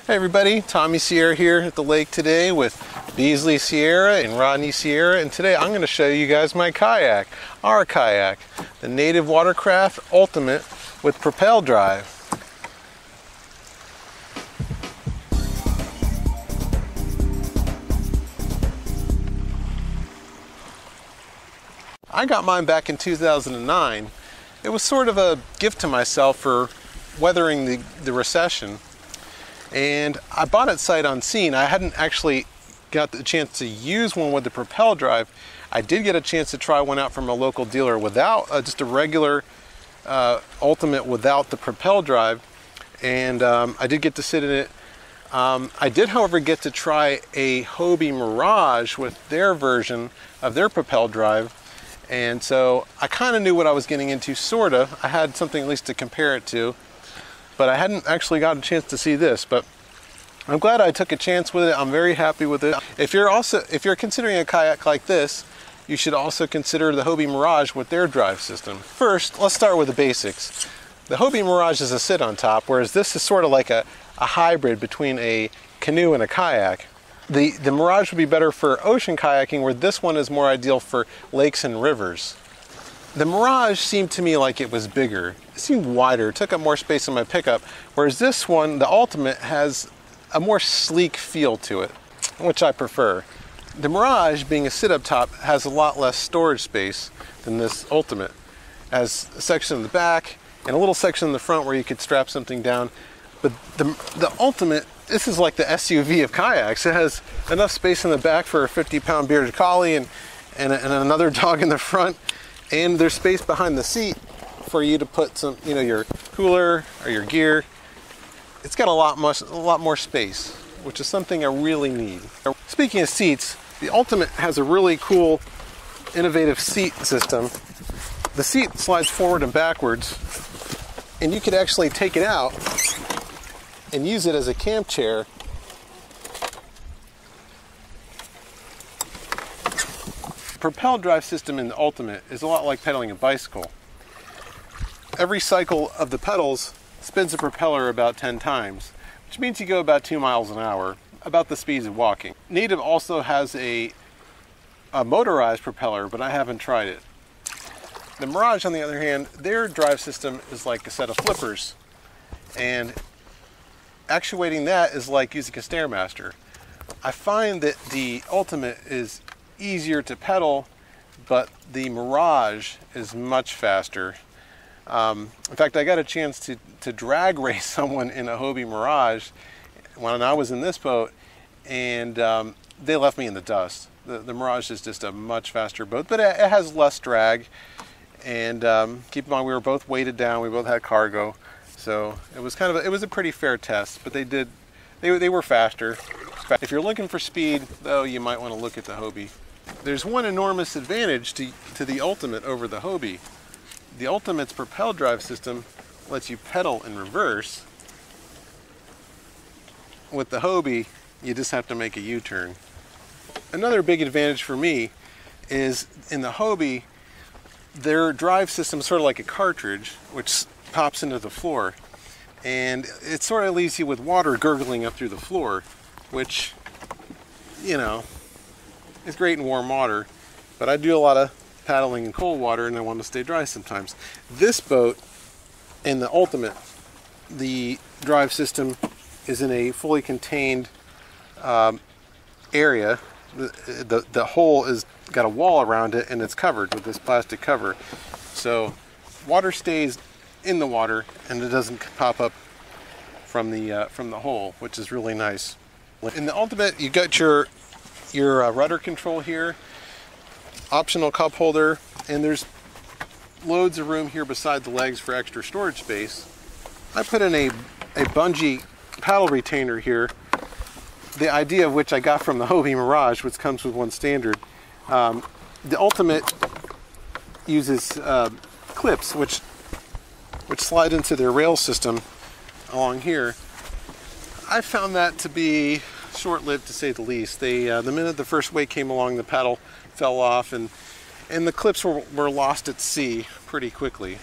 Hey everybody, Tommy Sierra here at the lake today with Beasley Sierra and Rodney Sierra, and today I'm going to show you guys my kayak, our kayak, the Native Watercraft Ultimate with Propel Drive. I got mine back in 2009. It was sort of a gift to myself for weathering the recession. And I bought it sight unseen. I hadn't actually got the chance to use one with the Propel Drive. I did get a chance to try one out from a local dealer without just a regular Ultimate without the Propel Drive, and I did get to sit in it. I did, however, get to try a Hobie Mirage with their version of their Propel Drive, and so I kind of knew what I was getting into, sort of. I had something at least to compare it to. But I hadn't actually got a chance to see this, but I'm glad I took a chance with it. I'm very happy with it. If you're considering a kayak like this, you should also consider the Hobie Mirage with their drive system. First, let's start with the basics. The Hobie Mirage is a sit on top, whereas this is sort of like a hybrid between a canoe and a kayak. The Mirage would be better for ocean kayaking, where this one is more ideal for lakes and rivers. The Mirage seemed to me like it was bigger. It seemed wider, it took up more space in my pickup, whereas this one, the Ultimate, has a more sleek feel to it, which I prefer. The Mirage, being a sit-up top, has a lot less storage space than this Ultimate. It has a section in the back and a little section in the front where you could strap something down. But the Ultimate, this is like the SUV of kayaks. It has enough space in the back for a 50-pound bearded collie and another dog in the front. And there's space behind the seat for you to put some, your cooler or your gear. It's got a lot more space, which is something I really need. Speaking of seats, the Ultimate has a really cool, innovative seat system. The seat slides forward and backwards, and you could actually take it out and use it as a camp chair. Propel Drive system in the Ultimate is a lot like pedaling a bicycle. Every cycle of the pedals spins the propeller about 10 times, which means you go about 2 miles an hour, about the speeds of walking. Native also has a motorized propeller, but I haven't tried it. The Mirage, on the other hand, their drive system is like a set of flippers, and actuating that is like using a Stairmaster. I find that the Ultimate is easier to pedal, but the Mirage is much faster. In fact, I got a chance to drag race someone in a Hobie Mirage when I was in this boat, and they left me in the dust. The Mirage is just a much faster boat, but it has less drag, and keep in mind we were both weighted down, we both had cargo, so it was it was a pretty fair test, but they were faster. If you're looking for speed, though, you might want to look at the Hobie. There's one enormous advantage to the Ultimate over the Hobie. The Ultimate's Propel Drive system lets you pedal in reverse. With the Hobie, you just have to make a U-turn. Another big advantage for me is in the Hobie, their drive system is sort of like a cartridge, which pops into the floor. And it sort of leaves you with water gurgling up through the floor, which, it's great in warm water, but I do a lot of paddling in cold water and I want to stay dry sometimes. This boat, in the Ultimate, the drive system is in a fully contained area. The hole is got a wall around it and it's covered with this plastic cover. So water stays in the water and it doesn't pop up from the hole, which is really nice. In the Ultimate, you got your rudder control here, optional cup holder, and there's loads of room here beside the legs for extra storage space. I put in a bungee paddle retainer here, the idea of which I got from the Hobie Mirage, which comes with one standard. The Ultimate uses clips which slide into their rail system along here. I found that to be short-lived, to say the least. The minute the first wave came along, the paddle fell off, and the clips were lost at sea pretty quickly.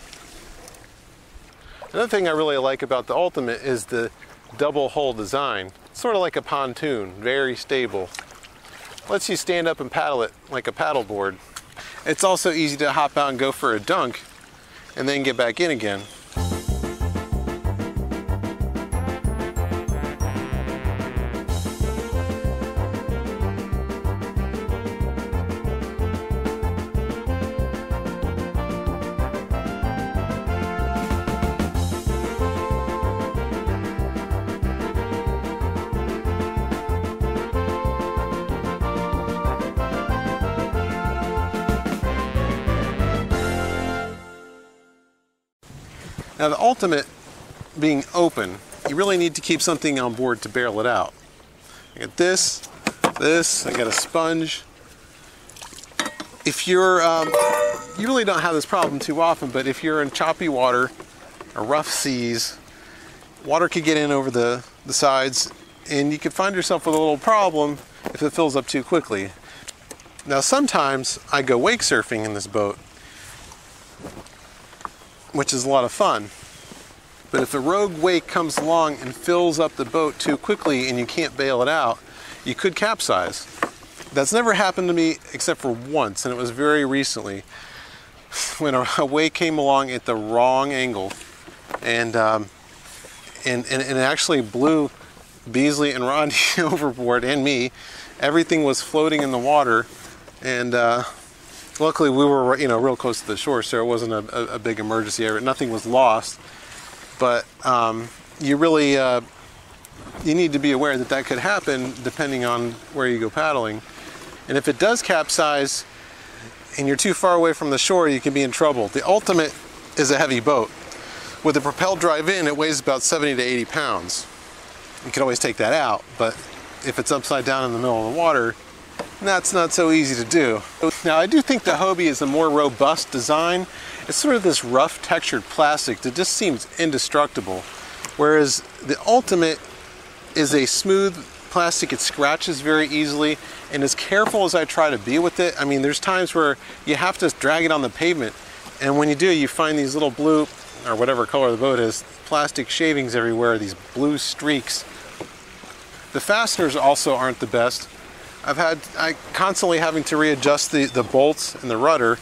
Another thing I really like about the Ultimate is the double hull design. Sort of like a pontoon, very stable. Lets you stand up and paddle it like a paddleboard. It's also easy to hop out and go for a dunk and then get back in again. Now the ultimate being open, you really need to keep something on board to bail it out. I got this, I got a sponge. If you're, you really don't have this problem too often, but if you're in choppy water or rough seas, water could get in over the sides and you could find yourself with a little problem if it fills up too quickly. Now sometimes I go wake surfing in this boat, which is a lot of fun. But if a rogue wake comes along and fills up the boat too quickly and you can't bail it out, you could capsize. That's never happened to me except for once, and it was very recently when a wake came along at the wrong angle and it actually blew Beasley and Rodney overboard and me. Everything was floating in the water, and luckily we were, real close to the shore, so it wasn't a big emergency. Nothing was lost, but you really you need to be aware that that could happen depending on where you go paddling. And if it does capsize and you're too far away from the shore, you can be in trouble. The Ultimate is a heavy boat. With the Propel Drive in, it weighs about 70 to 80 pounds. You can always take that out, but if it's upside down in the middle of the water, that's not so easy to do. Now, I do think the Hobie is a more robust design. It's sort of this rough textured plastic that just seems indestructible, whereas the Ultimate is a smooth plastic. It scratches very easily, and as careful as I try to be with it, I mean, there's times where you have to drag it on the pavement, and when you do, you find these little blue, or whatever color the boat is, plastic shavings everywhere, these blue streaks. The fasteners also aren't the best. I constantly having to readjust the bolts and the rudder,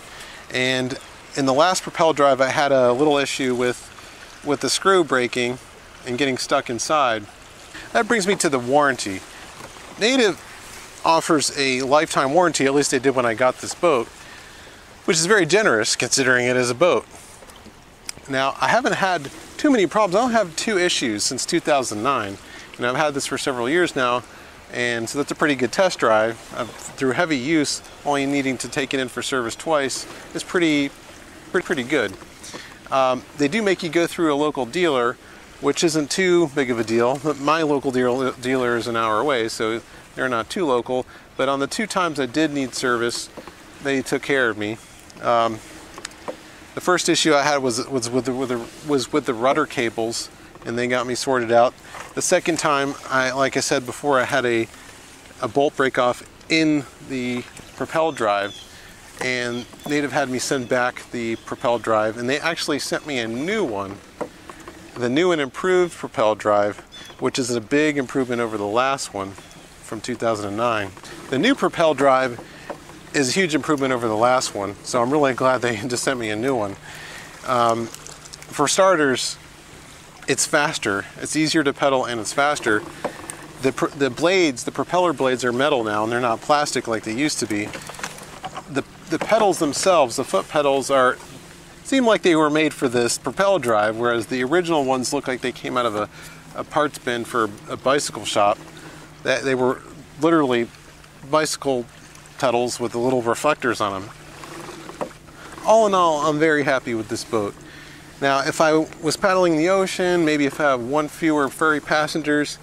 and in the last Propel Drive I had a little issue with the screw breaking and getting stuck inside. That brings me to the warranty. Native offers a lifetime warranty, at least they did when I got this boat, which is very generous considering it is a boat. Now, I haven't had too many problems. I don't have 2 issues since 2009, and I've had this for several years now, and so that's a pretty good test drive. Through heavy use, only needing to take it in for service twice is pretty good. They do make you go through a local dealer, which isn't too big of a deal. My local dealer is an hour away, so they're not too local, but on the 2 times I did need service, they took care of me. The first issue I had was with the rudder cables, and they got me sorted out. The second time, like I said before, I had a bolt break off in the Propel Drive, and Native had me send back the Propel Drive, and they actually sent me a new one, the new and improved Propel Drive, which is a big improvement over the last one from 2009. The new Propel Drive is a huge improvement over the last one, so I'm really glad they just sent me a new one. For starters, it's faster, it's easier to pedal, and it's faster. The blades, the propeller blades, are metal now, and they're not plastic like they used to be. The pedals themselves, the foot pedals, seem like they were made for this Propel Drive, whereas the original ones look like they came out of a parts bin for a bicycle shop. They were literally bicycle pedals with the little reflectors on them. All in all, I'm very happy with this boat. Now, if I was paddling the ocean, maybe if I have 1 fewer ferry passengers,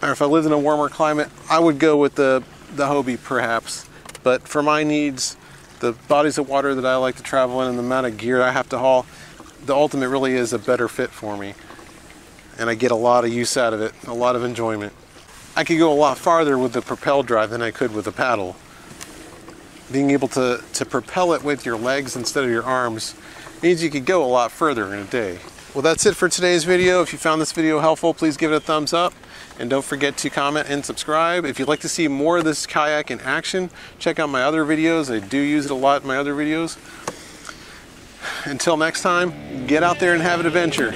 or if I lived in a warmer climate, I would go with the Hobie perhaps. But for my needs, the bodies of water that I like to travel in and the amount of gear I have to haul, the Ultimate really is a better fit for me. And I get a lot of use out of it, a lot of enjoyment. I could go a lot farther with the Propel Drive than I could with a paddle. Being able to propel it with your legs instead of your arms means you could go a lot further in a day. Well, that's it for today's video. If you found this video helpful, please give it a thumbs up. And don't forget to comment and subscribe. If you'd like to see more of this kayak in action, check out my other videos. I do use it a lot in my other videos. Until next time, get out there and have an adventure.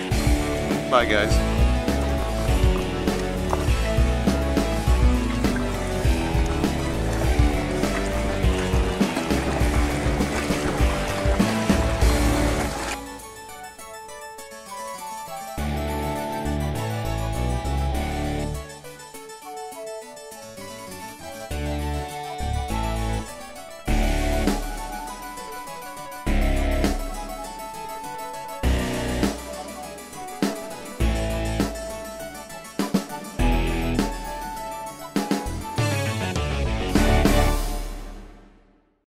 Bye, guys.